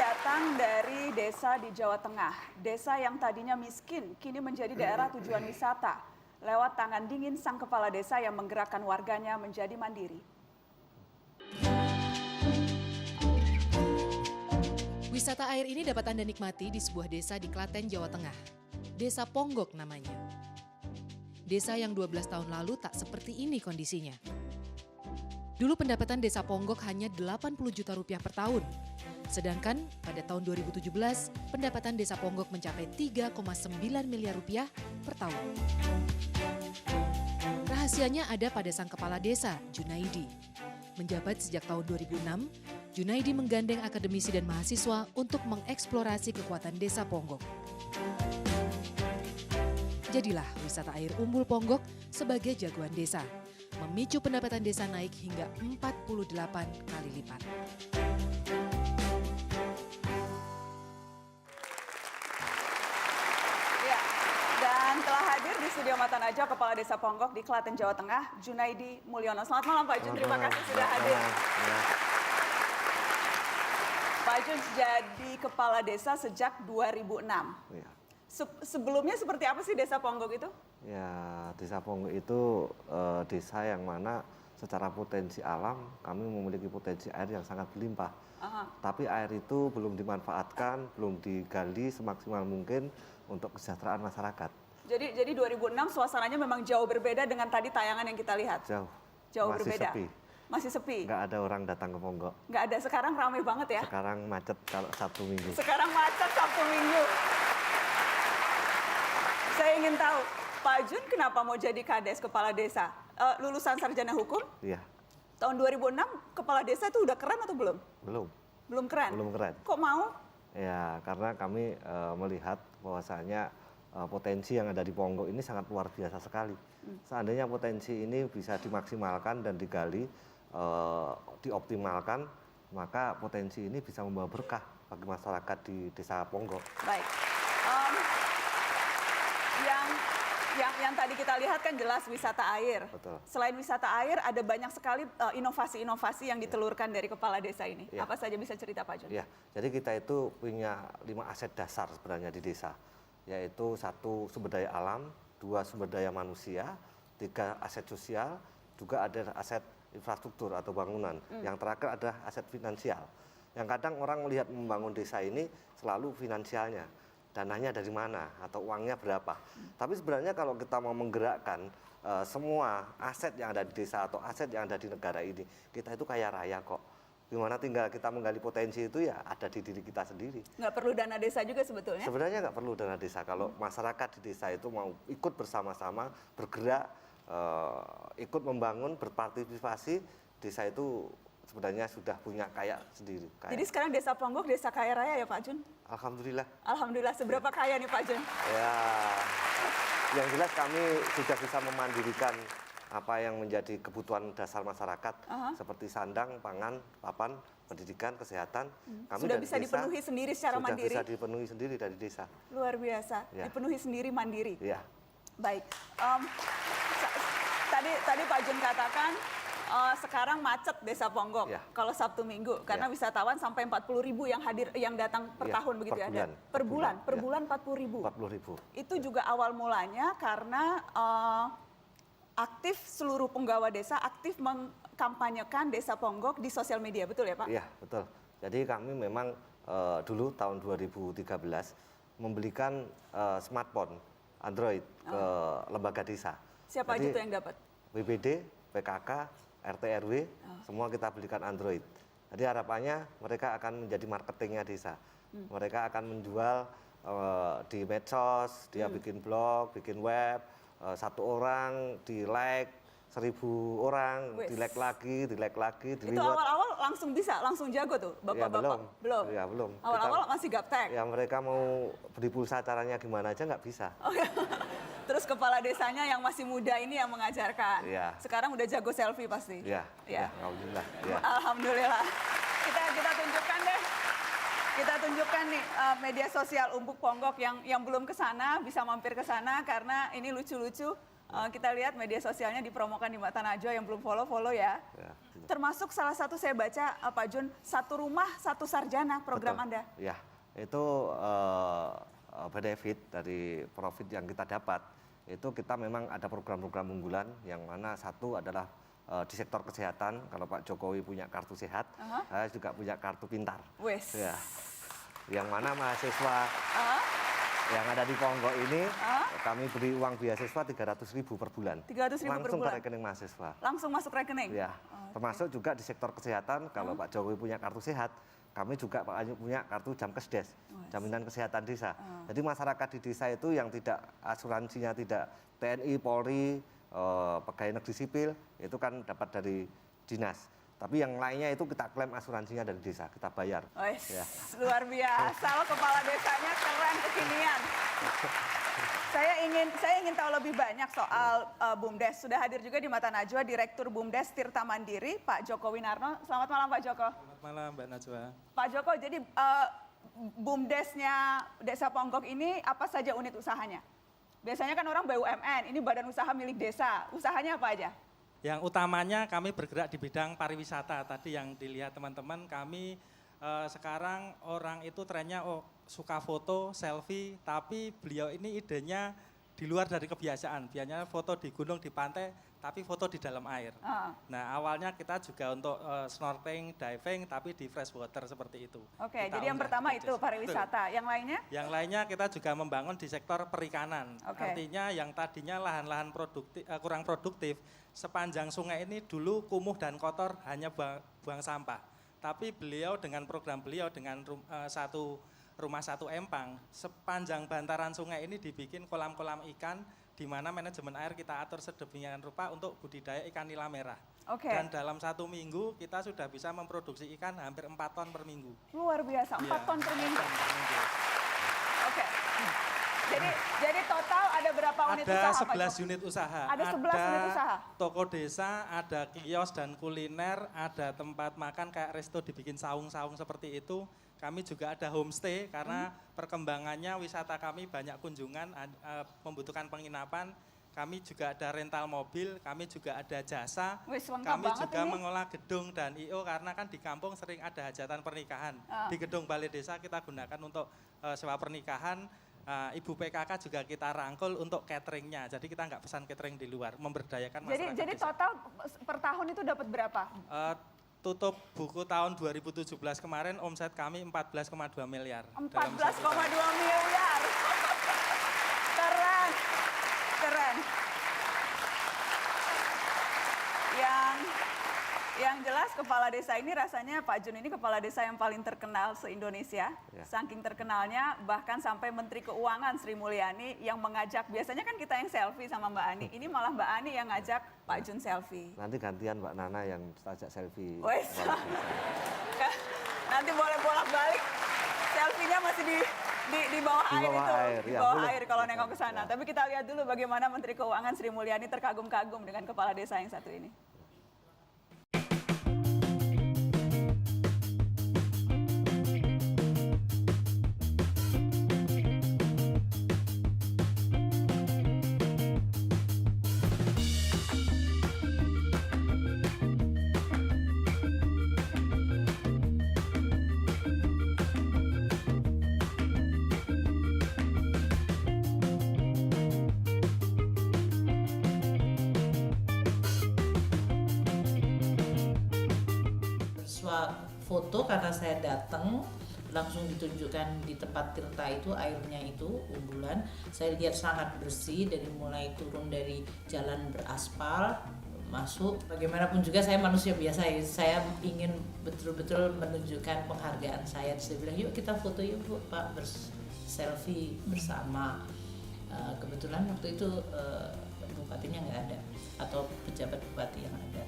datang dari desa di Jawa Tengah. Desa yang tadinya miskin, kini menjadi daerah tujuan wisata. Lewat tangan dingin sang kepala desa yang menggerakkan warganya menjadi mandiri. Wisata air ini dapat Anda nikmati di sebuah desa di Klaten, Jawa Tengah. Desa Ponggok namanya. Desa yang 12 tahun lalu tak seperti ini kondisinya. Dulu pendapatan desa Ponggok hanya 80 juta rupiah per tahun. Sedangkan pada tahun 2017, pendapatan desa Ponggok mencapai 3,9 miliar rupiah per tahun. Rahasianya ada pada sang kepala desa, Junaidi. Menjabat sejak tahun 2006, Junaidi menggandeng akademisi dan mahasiswa untuk mengeksplorasi kekuatan desa Ponggok. Jadilah wisata air Umbul Ponggok sebagai jagoan desa, memicu pendapatan desa naik hingga 48 kali lipat. Ya, dan telah hadir di studio Mata Najwa Kepala Desa Ponggok di Klaten, Jawa Tengah, Junaidi Mulyono. Selamat malam Pak Jun, terima kasih sudah hadir. Pak Jun jadi kepala desa sejak 2006. Ya. Sebelumnya seperti apa sih desa Ponggok itu? Ya, desa Ponggok itu desa yang mana secara potensi alam kami memiliki potensi air yang sangat berlimpah. Tapi air itu belum dimanfaatkan, belum digali semaksimal mungkin untuk kesejahteraan masyarakat. Jadi 2006 suasananya memang jauh berbeda dengan tadi tayangan yang kita lihat. Jauh Masih berbeda. Sepi. Masih sepi. Nggak ada orang datang ke Ponggok. Nggak ada. Sekarang ramai banget ya. Sekarang macet kalau Sabtu Minggu. Sekarang macet Sabtu Minggu. Saya ingin tahu, Pak Jun kenapa mau jadi kades kepala desa? Lulusan sarjana hukum? Iya. Tahun 2006 kepala desa itu udah keren atau belum? Belum. Belum keren? Belum keren. Kok mau? Ya, karena kami melihat bahwasanya potensi yang ada di Ponggok ini sangat luar biasa sekali. Seandainya potensi ini bisa dimaksimalkan dan digali, dioptimalkan, maka potensi ini bisa membawa berkah bagi masyarakat di desa Ponggok. Baik. Yang tadi kita lihat kan jelas wisata air. Betul. Selain wisata air, ada banyak sekali inovasi-inovasi yang ditelurkan dari kepala desa ini. Ya. Apa saja bisa cerita Pak Jun? Ya, jadi kita itu punya 5 aset dasar sebenarnya di desa, yaitu 1 sumber daya alam, 2 sumber daya manusia, 3 aset sosial, juga ada aset infrastruktur atau bangunan. Yang terakhir ada aset finansial. Yang kadang orang melihat membangun desa ini selalu finansialnya. Dananya dari mana atau uangnya berapa. Tapi sebenarnya kalau kita mau menggerakkan semua aset yang ada di desa atau aset yang ada di negara ini, kita itu kaya raya kok. Gimana tinggal kita menggali potensi itu ya ada di diri kita sendiri. Nggak perlu dana desa juga sebetulnya? Sebenarnya nggak perlu dana desa. Kalau masyarakat di desa itu mau ikut bersama-sama, bergerak, ikut membangun, berpartisipasi, desa itu sebenarnya sudah punya kaya sendiri. Kaya. Jadi sekarang desa Ponggok desa kaya raya ya Pak Jun? Alhamdulillah. Alhamdulillah. Seberapa kaya nih Pak Jun? Ya, yang jelas kami sudah bisa memandirikan apa yang menjadi kebutuhan dasar masyarakat seperti sandang, pangan, papan, pendidikan, kesehatan. Kami sudah dari bisa desa, dipenuhi sendiri secara mandiri? Sudah bisa dipenuhi sendiri dari desa. Luar biasa, Ya. dipenuhi sendiri mandiri. Ya. Baik. Tadi Pak Jun katakan sekarang macet desa Ponggok Ya. kalau Sabtu Minggu karena Ya. wisatawan sampai 40.000 yang hadir yang datang per Ya, tahun begitu per ya. bulan. Per bulan, per Ya. bulan 40.000. 40.000. Itu juga awal mulanya karena aktif seluruh penggawa desa aktif mengkampanyekan desa Ponggok di sosial media, betul ya Pak? Iya, betul. Jadi kami memang dulu tahun 2013 membelikan smartphone Android ke lembaga desa. Siapa aja tuh yang dapat? BPD, PKK, RT RW, semua kita belikan Android. Jadi harapannya mereka akan menjadi marketingnya desa. Mereka akan menjual di medsos, dia bikin blog, bikin web, 1 orang di like, 1.000 orang Wes. di like lagi, di Itu awal-awal langsung bisa, langsung jago tuh bapak-bapak? Belum. Ya, belum. Awal-awal masih gaptek? Ya mereka mau beli pulsa caranya gimana aja nggak bisa. Oh, ya. Terus kepala desanya yang masih muda ini yang mengajarkan. Iya. Sekarang udah jago selfie pasti. Ya, Ya. alhamdulillah. Ya. Alhamdulillah. Kita tunjukkan deh. Kita tunjukkan nih media sosial Umbul Ponggok yang belum ke sana bisa mampir ke sana karena ini lucu-lucu. Kita lihat media sosialnya dipromokan di Mata Najwa, yang belum follow ya. Ya, gitu. Termasuk salah satu saya baca, Pak Jun, satu rumah satu sarjana program Betul. Anda. Ya, itu benefit dari profit yang kita dapat. Itu kita memang ada program-program unggulan, yang mana satu adalah di sektor kesehatan. Kalau Pak Jokowi punya kartu sehat, saya juga punya kartu pintar. Wes. Ya, yang mana mahasiswa yang ada di Ponggok ini, kami beri uang beasiswa 300.000 per bulan. 300.000 per langsung bulan. ke rekening mahasiswa. Langsung masuk rekening? Ya, termasuk juga di sektor kesehatan. Kalau Pak Jokowi punya kartu sehat, kami juga punya kartu Jamkesdes, jaminan kesehatan desa. Jadi masyarakat di desa itu yang tidak asuransinya tidak TNI, Polri, pegawai negeri sipil, itu kan dapat dari dinas. Tapi yang lainnya itu kita klaim asuransinya dari desa, kita bayar. Wes, Ya. luar biasa, kepala desanya keren, kekinian. Saya ingin tahu lebih banyak soal BUMDes. Sudah hadir juga di Mata Najwa Direktur BUMDes Tirta Mandiri, Pak Joko Winarno. Selamat malam Pak Joko. Selamat malam Mbak Najwa. Pak Joko, jadi BUMDesnya Desa Ponggok ini apa saja unit usahanya? Biasanya kan orang BUMN, ini badan usaha milik desa. Usahanya apa aja? Yang utamanya kami bergerak di bidang pariwisata. Tadi yang dilihat teman-teman, kami sekarang orang itu trennya suka foto, selfie, tapi beliau ini idenya di luar dari kebiasaan. Biasanya foto di gunung, di pantai, tapi foto di dalam air. Nah, awalnya kita juga untuk snorkeling, diving, tapi di freshwater seperti itu. Oke, Kita jadi yang unggah pertama di itu desa. pariwisata. Yang lainnya? Yang lainnya kita juga membangun di sektor perikanan. Oke. Artinya yang tadinya lahan-lahan kurang produktif, sepanjang sungai ini dulu kumuh dan kotor, hanya buang sampah. Tapi beliau dengan program beliau dengan rumah satu empang, sepanjang bantaran sungai ini dibikin kolam-kolam ikan, di mana manajemen air kita atur sedemikian rupa untuk budidaya ikan nila merah. Oke. Dan dalam 1 minggu kita sudah bisa memproduksi ikan hampir 4 ton per minggu. Luar biasa, 4 Iya, ton per minggu. 4 ton per minggu. Oke. Jadi total ada berapa unit usaha, Ada Pak 11 Joko? unit usaha. Ada 11 unit usaha? Toko desa, ada kios dan kuliner, ada tempat makan kayak resto dibikin saung-saung seperti itu. Kami juga ada homestay karena perkembangannya wisata kami banyak kunjungan, membutuhkan penginapan. Kami juga ada rental mobil, kami juga ada jasa. Wis, lengkap Kami banget juga ini. mengolah gedung dan IO karena kan di kampung sering ada hajatan pernikahan. Di gedung balai desa kita gunakan untuk sewa pernikahan. Ibu PKK juga kita rangkul untuk cateringnya, jadi kita nggak pesan catering di luar, memberdayakan masyarakat Jadi desa. total per tahun itu dapat berapa? Tutup buku tahun 2017 kemarin omset kami 14,2 miliar. 14,2 miliar. Keren. Keren. Yang jelas kepala desa ini rasanya Pak Jun ini kepala desa yang paling terkenal se-Indonesia. Ya. Saking terkenalnya bahkan sampai Menteri Keuangan Sri Mulyani yang mengajak, biasanya kan kita yang selfie sama Mbak Ani, ini malah Mbak Ani yang ngajak Pak Jun selfie. Nanti gantian Mbak Nana yang ajak selfie. Wes. kepala desa. Nanti boleh bolak-balik. Selfie-nya masih di bawah Di air bawah itu, air, di ya, bawah boleh. air kalau nengok ke sana. Ya. Tapi kita lihat dulu bagaimana Menteri Keuangan Sri Mulyani terkagum-kagum dengan kepala desa yang satu ini. Foto karena saya datang langsung ditunjukkan di tempat Tirta itu, airnya itu unggulan. Saya lihat sangat bersih, dari mulai turun dari jalan beraspal masuk. Bagaimanapun juga saya manusia biasa ya, saya ingin betul-betul menunjukkan penghargaan saya. Saya bilang yuk kita foto yuk Bu, Pak, selfie bersama. Kebetulan waktu itu bupatinya nggak ada atau pejabat bupati yang ada.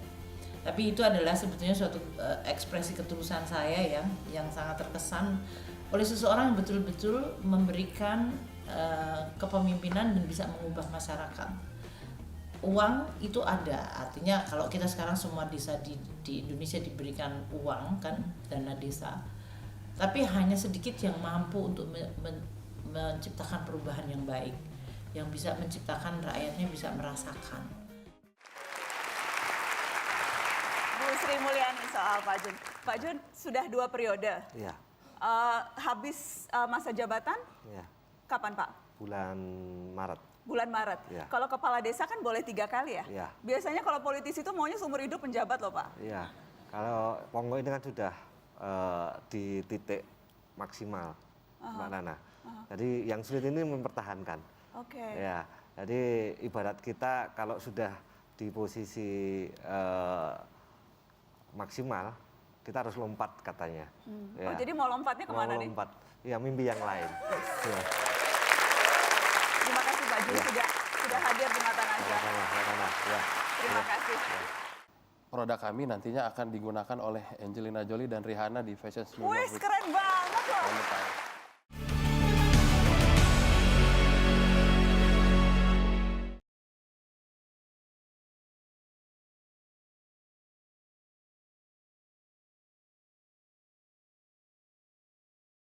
Tapi itu adalah sebetulnya suatu ekspresi ketulusan saya yang sangat terkesan oleh seseorang yang betul-betul memberikan kepemimpinan dan bisa mengubah masyarakat. Uang itu ada, artinya kalau kita sekarang semua desa di Indonesia diberikan uang kan, dana desa, tapi hanya sedikit yang mampu untuk menciptakan perubahan yang baik. yang bisa menciptakan rakyatnya bisa merasakan. Bu Sri Mulyani soal Pak Jun. Pak Jun sudah 2 periode. Iya, Habis masa jabatan iya. kapan Pak? Bulan Maret. Bulan Maret. Iya. Kalau kepala desa kan boleh 3 kali ya? Iya. Biasanya kalau politisi itu maunya seumur hidup penjabat loh Pak. Iya, kalau Ponggok ini kan sudah di titik maksimal, Mbak Nana. Jadi yang sulit ini mempertahankan. Oke. Ya, jadi ibarat kita kalau sudah di posisi maksimal, kita harus lompat katanya. Oh, jadi mau lompatnya kemana Mau nih? lompat, ya mimpi yang lain. Ya. Terima kasih Pak Jun Iya. sudah hadir di Mata Najwa. Sama-sama, Mbak Nana. Ya. Terima kasih. Produk kami nantinya akan digunakan oleh Angelina Jolie dan Rihanna di Fashion New Wih, York Week keren banget loh. tahun depan.